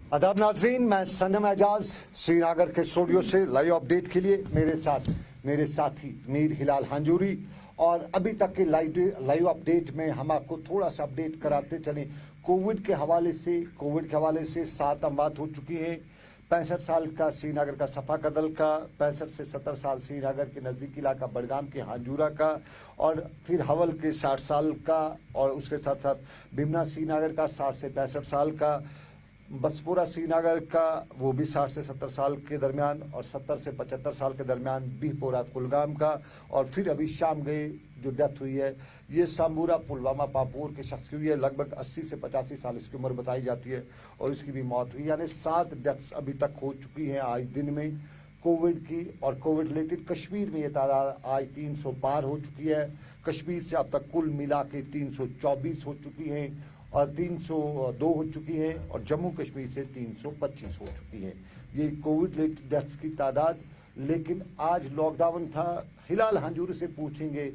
आदाब नाजरीन, मैं सनम एजाज श्रीनगर के स्टूडियो से लाइव अपडेट के लिए मेरे साथ मेरे साथी मीर हिलाल हांजूरी। और अभी तक के लाइव अपडेट में हम आपको थोड़ा सा अपडेट कराते चलें। कोविड के हवाले से 7 अमवात हो चुकी हैं। 65 साल का श्रीनगर का सफा कदल का, 65 से 70 साल श्रीनगर के नज़दीकी इलाका बडगाम के हांजूरा का, और फिर हवल के 60 साल का, और उसके साथ साथ बिमना श्रीनगर का 60 से 65 साल का, बसपुरा श्रीनगर का वो भी 60 से 70 साल के दरमियान, और 70 से 75 साल के दरमियान बिहपोरा कुलगाम का, और फिर अभी शाम गए जो डेथ हुई है ये सांबूरा पुलवामा पापोर के शख्स की हुई है। लगभग 80 से 85 साल इसकी उम्र बताई जाती है और इसकी भी मौत हुई। यानी 7 डेथ्स अभी तक हो चुकी हैं आज दिन में कोविड की। और कोविड रिलेटेड कश्मीर में ये तादाद आज 300 पार हो चुकी है। कश्मीर से अब तक कुल मिला के 324 हो चुकी हैं और 302 हो चुकी है, और जम्मू कश्मीर से 325 हो चुकी है। ये कोविड रिलेटेड डेथ्स की तादाद। लेकिन आज लॉकडाउन था। हिलाल हांजूरी से पूछेंगे,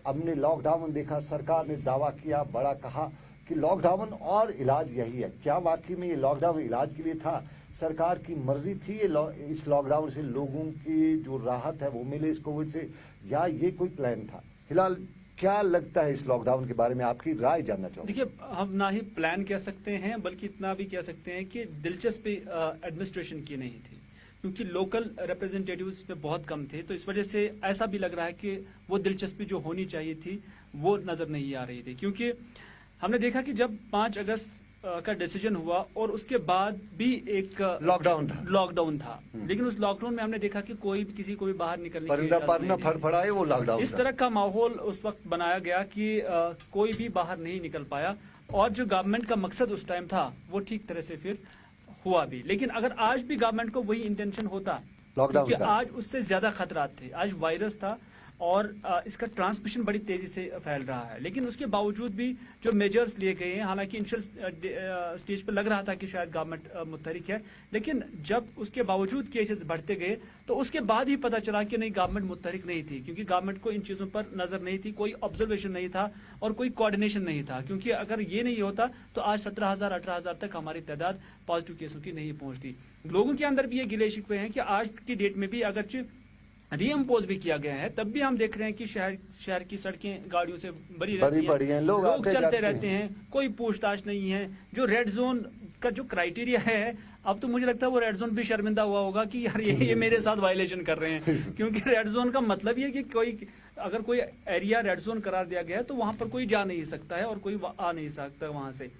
हमने लॉकडाउन देखा, सरकार ने दावा किया, बड़ा कहा कि लॉकडाउन और इलाज यही है। क्या वाकई में ये लॉकडाउन इलाज के लिए था? सरकार की मर्जी थी ये इस लॉकडाउन से लोगों की जो राहत है वो मिले इस कोविड से, या ये कोई प्लान था? हिलाल, क्या लगता है इस लॉकडाउन के बारे में, आपकी राय जानना चाहूँगा। देखिए, हम ना ही प्लान कह सकते हैं बल्कि इतना भी कह सकते हैं कि दिलचस्पी एडमिनिस्ट्रेशन की नहीं थी, क्योंकि लोकल रिप्रेजेंटेटिव्स पे बहुत कम थे। तो इस वजह से ऐसा भी लग रहा है कि वो दिलचस्पी जो होनी चाहिए थी वो नजर नहीं आ रही थी। क्योंकि हमने देखा कि जब 5 अगस्त का डिसीजन हुआ और उसके बाद भी एक लॉकडाउन था, लेकिन उस लॉकडाउन में हमने देखा कि कोई भी किसी को भी बाहर निकलने फड़फड़ाए वो लॉकडाउन। इस तरह का माहौल उस वक्त बनाया गया कि कोई भी बाहर नहीं निकल पाया, और जो गवर्नमेंट का मकसद उस टाइम था वो ठीक तरह से फिर हुआ भी। लेकिन अगर आज भी गवर्नमेंट को वही इंटेंशन होता, क्योंकि आज उससे ज्यादा खतरात थे, आज वायरस था और इसका ट्रांसमिशन बड़ी तेजी से फैल रहा है। लेकिन उसके बावजूद भी जो मेजर्स लिए गए हैं, हालांकि इनिशियल स्टेज पर लग रहा था कि शायद गवर्नमेंट मुतहरिक है, लेकिन जब उसके बावजूद केसेस बढ़ते गए तो उसके बाद ही पता चला कि नहीं, गवर्नमेंट मुतहरिक नहीं थी, क्योंकि गवर्नमेंट को इन चीज़ों पर नजर नहीं थी, कोई ऑब्जर्वेशन नहीं था और कोई कोऑर्डिनेशन नहीं था। क्योंकि अगर ये नहीं होता तो आज 17,000 18,000 तक हमारी तादाद पॉजिटिव केसों की नहीं पहुंचती। लोगों के अंदर भी ये गिले शिकवे हैं कि आज की डेट में भी अगर रीइम्पोज भी किया गया है तब भी हम देख रहे हैं कि शहर की सड़कें गाड़ियों से भरी रहती हैं, लोग चलते रहते हैं, कोई पूछताछ नहीं है। जो रेड जोन का जो क्राइटेरिया है, अब तो मुझे लगता है वो रेड जोन भी शर्मिंदा हुआ होगा कि यार ये मेरे साथ वायलेशन कर रहे हैं। क्योंकि रेड जोन का मतलब ये कि अगर कोई एरिया रेड जोन करार दिया गया है तो वहां पर कोई जा नहीं सकता है और कोई आ नहीं सकता वहां से।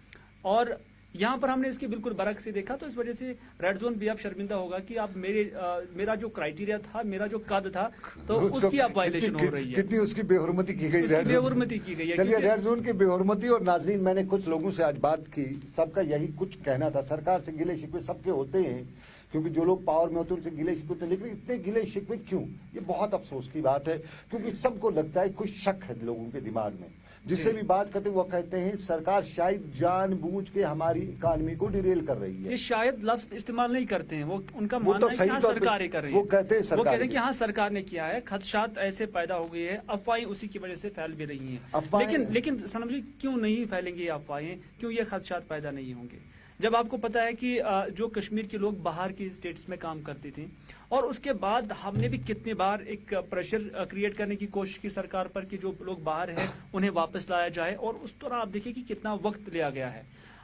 और यहाँ पर हमने इसकी बिल्कुल बरक से देखा, तो इस वजह से रेड जोन भी अब शर्मिंदा होगा कि अब मेरा जो क्राइटेरिया था, मेरा जो कद था, तो उसकी अब वायलेशन हो रही है। कितनी उसकी बेहुरमती की गई, बेहुरमती की गई है। चलिए, रेड जोन की बेहुरमती। और नाजरीन, मैंने कुछ लोगों से आज बात की, सबका यही कुछ कहना था। सरकार से गिले शिकवे सबके होते हैं, क्योंकि जो लोग पावर में होते हैं उनसे गिले शिकवे होते हैं, लेकिन इतने गिले शिकवे क्यों? ये बहुत अफसोस की बात है, क्योंकि सबको लगता है कुछ शक है लोगों के दिमाग में। जिससे भी बात करते हैं वो कहते हैं सरकार शायद जानबूझ के हमारी इकानमी को डिरेल कर रही है। ये शायद लफ्ज इस्तेमाल नहीं करते हैं, वो उनका मानना है कि हाँ सरकार ही कर रही है। वो कहते हैं कि हाँ सरकार ने किया है। खदशात ऐसे पैदा हो गए हैं, अफवाहें उसी की वजह से फैल भी रही हैं। लेकिन सनम जी, क्यों नहीं फैलेंगे ये अफवाहें? क्यों ये खदशात पैदा नहीं होंगे? जब आपको पता है कि जो कश्मीर के लोग बाहर की स्टेट्स में काम करते थे, और उसके बाद हमने भी कितनी बार एक प्रेशर क्रिएट करने की कोशिश की सरकार पर कि जो लोग बाहर हैं उन्हें वापस लाया जाए, और उस तरह आप देखिए कि कितना वक्त लिया गया है।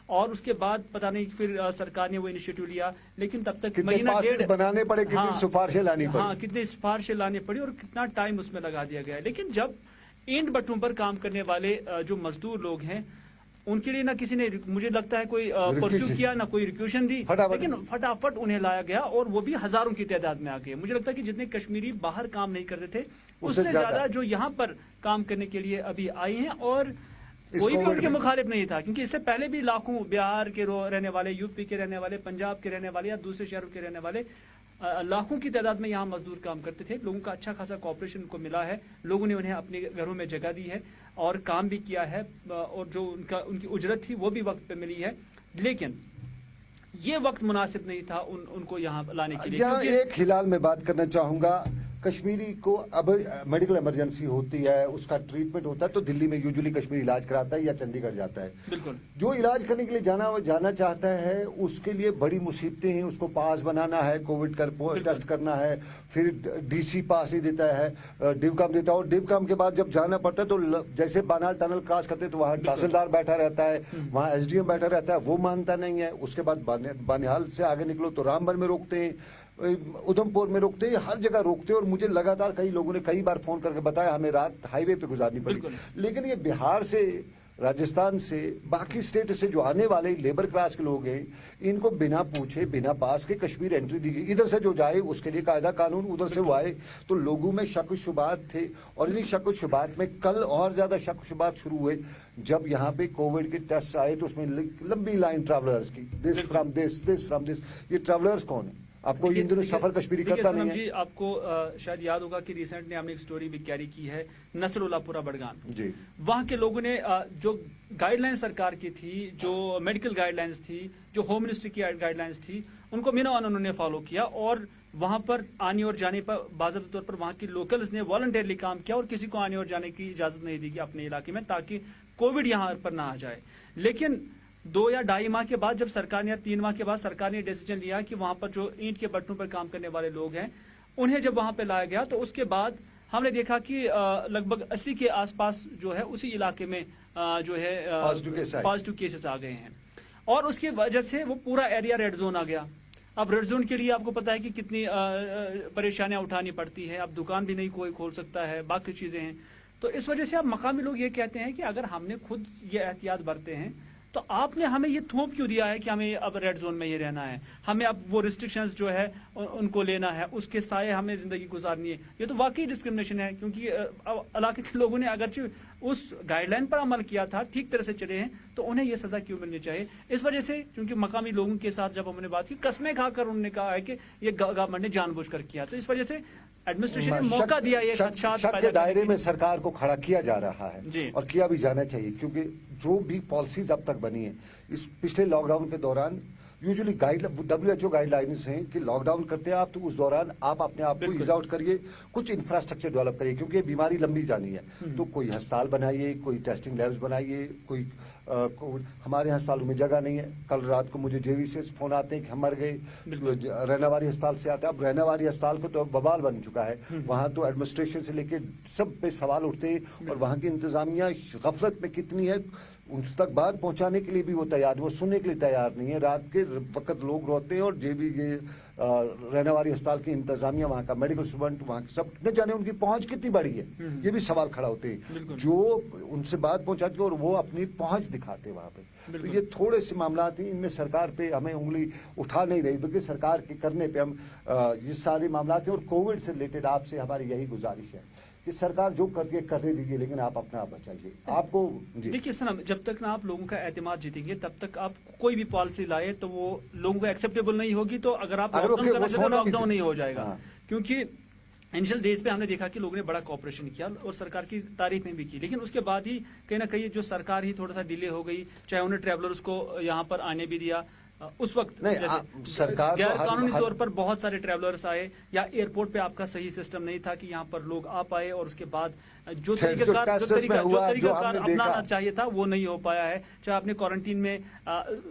और उसके बाद पता नहीं फिर सरकार ने वो इनिशिएटिव लिया, लेकिन तब तक महीना डेढ़ बनाने पड़े, कितनी सिफारिशें लानी पड़ी, हाँ कितनी सिफारिशें लानी पड़ी और कितना टाइम उसमें लगा दिया गया है। लेकिन जब ईंट भट्टों पर काम करने वाले जो मजदूर लोग हैं, उनके लिए ना किसी ने, मुझे लगता है, कोई परस्यू किया, ना कोई रिक्वेशन दी, लेकिन फटाफट उन्हें लाया गया, और वो भी हजारों की तादाद में आ गए। मुझे लगता है कि जितने कश्मीरी बाहर काम नहीं करते थे उससे ज्यादा जो यहाँ पर काम करने के लिए अभी आए हैं, और कोई भी उनके मुखालिफ नहीं था। क्योंकि इससे पहले भी लाखों बिहार के रहने वाले, यूपी के रहने वाले, पंजाब के रहने वाले या दूसरे शहरों के रहने वाले लाखों की तादाद में यहाँ मजदूर काम करते थे। लोगों का अच्छा खासा कॉपरेशन को मिला है, लोगों ने उन्हें अपने घरों में जगह दी है और काम भी किया है, और जो उनकी उजरत थी वो भी वक्त पे मिली है। लेकिन ये वक्त मुनासिब नहीं था उनको यहाँ लाने के लिए। एक हिलाल में बात करना चाहूंगा, कश्मीरी को अब मेडिकल इमरजेंसी होती है, उसका ट्रीटमेंट होता है तो दिल्ली में यूजुअली कश्मीरी इलाज कराता है या चंडीगढ़ जाता है। बिल्कुल। जो इलाज करने के लिए जाना चाहता है उसके लिए बड़ी मुसीबतें हैं, उसको पास बनाना है, कोविड टेस्ट करना है, फिर डीसी पास ही देता है, डिवकम देता है, और डिवकम के बाद जब जाना पड़ता है तो जैसे बानाल टनल क्रॉस करते तो वहाँ तहसीलदार बैठा रहता है, वहाँ एसडीएम बैठा रहता है, वो मानता नहीं है। उसके बाद बानिहाल से आगे निकलो तो रामबन में रोकते हैं, उधमपुर में रोकते हैं, हर जगह रोकते हैं। और मुझे लगातार कई लोगों ने कई बार फोन करके बताया हमें रात हाईवे पे गुजारनी पड़ी। लेकिन ये बिहार से, राजस्थान से, बाकी स्टेट से जो आने वाले लेबर क्लास के लोग हैं, इनको बिना पूछे बिना पास के कश्मीर एंट्री दी गई। इधर से जो जाए उसके लिए कायदा कानून, उधर से वो आए तो लोगों में शक शुबात थे। और इन्हीं शक शुबात में कल और ज्यादा शक शुबात शुरू हुए जब यहाँ पे कोविड के टेस्ट आए तो उसमें लंबी लाइन ट्रैवलर्स की, दिस फ्रॉम दिस। ये ट्रैवलर्स कौन है? आपको इन दिनों सफर कश्मीरी करता नहीं है? जी, आपको शायद याद होगा कि रिसेंटली हमने एक स्टोरी भी कैरी की है, नसरुल्लापुरा बड़गाम जी। वहां के लोगों ने जो गाइडलाइंस सरकार की थी, जो मेडिकल गाइडलाइंस थी, जो होम मिनिस्ट्री की गाइडलाइंस थी, उनको मिनोन उन्होंने फॉलो किया और वहां पर आने और जाने पर बाज़ाब्ते तौर पर वहां के लोकल्स ने वॉलंटियरली काम किया और किसी को आने और जाने की इजाजत नहीं दी कि अपने इलाके में, ताकि कोविड यहाँ पर ना आ जाए। लेकिन 2 या 2.5 माह के बाद जब सरकार ने, या 3 माह के बाद सरकार ने डिसीजन लिया कि वहां पर जो ईंट के भट्टों पर काम करने वाले लोग हैं उन्हें जब वहां पे लाया गया तो उसके बाद हमने देखा कि लगभग 80 के आसपास जो है उसी इलाके में जो है पॉजिटिव केसेस आ गए हैं। और उसकी वजह से वो पूरा एरिया रेड जोन आ गया। अब रेड जोन के लिए आपको पता है कि कितनी परेशानियां उठानी पड़ती है। अब दुकान भी नहीं कोई खोल सकता है, बाकी चीजें हैं। तो इस वजह से अब मकामी लोग ये कहते हैं कि अगर हमने खुद ये एहतियात बरते हैं तो आपने हमें ये थोप क्यों दिया है कि हमें अब रेड जोन में ही रहना है, हमें अब वो रिस्ट्रिक्शंस जो है उनको लेना है, उसके साए हमें जिंदगी गुजारनी है। ये तो वाकई डिस्क्रिमिनेशन है, क्योंकि इलाके के लोगों ने अगरचे उस गाइडलाइन पर अमल किया था, ठीक तरह से चले हैं, तो उन्हें ये सजा क्यों मिलनी चाहिए? इस वजह से क्योंकि मकामी लोगों के साथ जब हमने बात की, कस्में खाकर उन्होंने कहा है कि ये गवर्नमेंट ने जानबूझकर किया। तो इस वजह से एडमिनिस्ट्रेशन ने मौका दिया ये शक के दायरे में सरकार को खड़ा किया जा रहा है और किया भी जाना चाहिए, क्योंकि जो भी पॉलिसीज अब तक बनी है इस पिछले लॉकडाउन के दौरान, यूजुअली WHO गाइडलाइंस हैं कि लॉकडाउन करते हैं आप तो उस दौरान आप अपने आप को ईज आउट करिए, कुछ इंफ्रास्ट्रक्चर डेवलप करिए, क्योंकि ये बीमारी लंबी जानी है। तो कोई अस्पताल बनाइए, कोई टेस्टिंग लैब्स बनाइए, कोई हमारे अस्पतालों में जगह नहीं है। कल रात को मुझे जेवी से फोन आते हैं कि हम मर गए, रैनावारी अस्पताल से आते हैं। अब रैनावारी अस्पताल को तो बवाल बन चुका है, वहां तो एडमिनिस्ट्रेशन से लेके सब पे सवाल उठते हैं और वहां की इंतजामिया गफलत में कितनी है, उन तक बात पहुंचाने के लिए भी वो तैयार, वो सुनने के लिए तैयार नहीं है। रात के वक्त लोग रोते हैं और जेबी ये रहनेवारी अस्पताल की इंतजामिया, वहाँ का मेडिकल स्टूडेंट, वहाँ के सब न जाने उनकी पहुंच कितनी बड़ी है, ये भी सवाल खड़ा होते हैं। जो उनसे बात पहुंचाते और वो अपनी पहुंच दिखाते वहाँ पे। तो ये थोड़े से मामला हैं, इनमें सरकार पे हमें उंगली उठा नहीं रही, बल्कि सरकार के करने पे हम ये सारे मामला हैं। और कोविड से रिलेटेड आपसे हमारी यही गुजारिश है कि सरकार जो करती है करने दीजिए, लेकिन आप अपना आप बचाइए। आपको देखिए सनम, जब तक ना आप लोगों का एतमाद जीतेंगे तब तक आप कोई भी पॉलिसी लाए तो वो लोगों को एक्सेप्टेबल नहीं होगी। तो अगर आप लॉकडाउन नहीं हो जाएगा, क्योंकि इनिशियल डेज पे हमने देखा कि लोगों ने बड़ा कॉपरेशन किया और सरकार की तारीफ में भी की, लेकिन उसके बाद ही कहीं ना कहीं जो सरकार ही थोड़ा सा डिले हो गई, चाहे उन्हें ट्रैवलर्स को यहाँ पर आने भी दिया उस वक्त सरकार गैर कानूनी तौर पर बहुत सारे ट्रैवलर्स आए, या एयरपोर्ट पे आपका सही सिस्टम नहीं था कि यहाँ पर लोग आ पाए, और उसके बाद जो तरीकाकार अपनाना चाहिए था वो नहीं हो पाया है। चाहे आपने क्वारंटीन में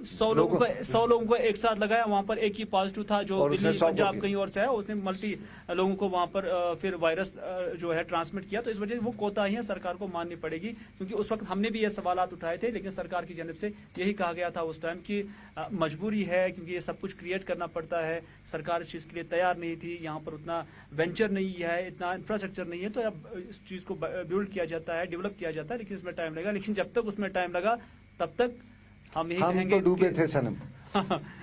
100 लोगों को एक साथ लगाया, वहां पर एक ही पॉजिटिव था जो दिल्ली पंजाब कहीं और से है, उसने मल्टी लोगों को वहां पर फिर वायरस जो है ट्रांसमिट किया। तो इस वजह से वो कोताहियां सरकार को माननी पड़ेगी, क्योंकि उस वक्त हमने भी ये सवालात उठाए थे, लेकिन सरकार की जानब से यही कहा गया था उस टाइम की मजबूरी है, क्योंकि ये सब कुछ क्रिएट करना पड़ता है। सरकार इस चीज के लिए तैयार नहीं थी, यहाँ पर उतना वेंचर नहीं है, इतना इंफ्रास्ट्रक्चर नहीं है, तो अब इस चीज को बिल्ड किया जाता है, डेवलप किया जाता है, लेकिन इसमें टाइम लगेगा। लेकिन जब तक उसमें टाइम लगा तब तक हम तो डूबे थे सनम।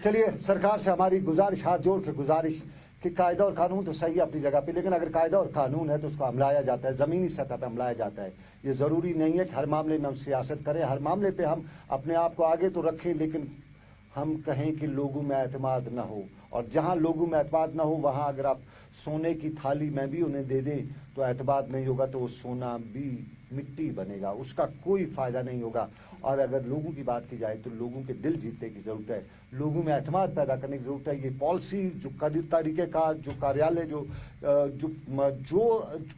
चलिए, सरकार से हमारी गुजारिश, हाथ जोड़ के गुजारिश कि कायदा और कानून तो सही है अपनी जगह पे, लेकिन अगर कायदा और कानून है तो उसको अमलाया जाता है, जमीनी सतह पे अमलाया जाता है। ये जरूरी नहीं है कि हर मामले में हम सियासत करें, हर मामले पे हम अपने आप को आगे तो रखें, लेकिन हम कहें कि लोगों में एतमाद ना हो। और जहां लोगों में एतमाद ना हो, वहां अगर आप सोने की थाली में भी उन्हें दे दें तो एतमाद नहीं होगा, तो वो सोना भी मिट्टी बनेगा, उसका कोई फायदा नहीं होगा। और अगर लोगों की बात की जाए तो लोगों के दिल जीतने की जरूरत है, लोगों में एतमाद पैदा करने की जरूरत है। ये पॉलिसी जो तरीक़ेकार, जो कार्यालय, जो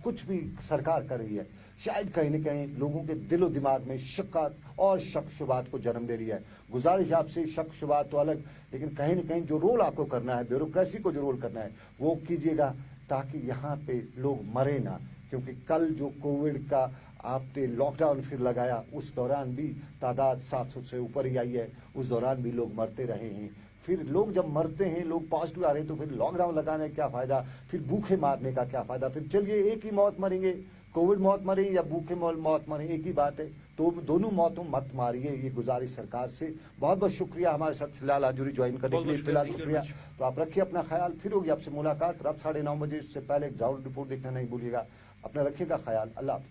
कुछ भी सरकार कर रही है, शायद कहीं न कहीं लोगों के दिलो दिमाग में शक और शक शुबात को जन्म दे रही है। गुजारिश आपसे, शक शुबात तो अलग, लेकिन कहीं न कहीं जो रोल आपको करना है, ब्यूरोक्रेसी को जो रोल करना है वो कीजिएगा, ताकि यहाँ पे लोग मरे ना। क्योंकि कल जो कोविड का आपने लॉकडाउन फिर लगाया, उस दौरान भी तादाद 700 से ऊपर ही आई है, उस दौरान भी लोग मरते रहे हैं। फिर लोग जब मरते हैं, लोग पॉजिटिव आ रहे हैं, तो फिर लॉकडाउन लगाने का क्या फ़ायदा, फिर भूखे मारने का क्या फ़ायदा। फिर चलिए एक ही मौत मरेंगे, कोविड मौत मरे या भूखे मौत मरे, एक ही बात है। तो दोनों मौतों मत मारिए, ये गुजारिश सरकार से। बहुत बहुत शुक्रिया हमारे साथ फिलहाल हाजुरी ज्वाइन करने के लिए, फिलहाल शुक्रिया। तो आप रखिए अपना ख्याल, फिर होगी आपसे मुलाकात रात 9:30 बजे। इससे पहले ग्राउंड रिपोर्ट देखना नहीं भूलिएगा। अपना रखिएगा ख्याल, अल्लाह हाफिज़।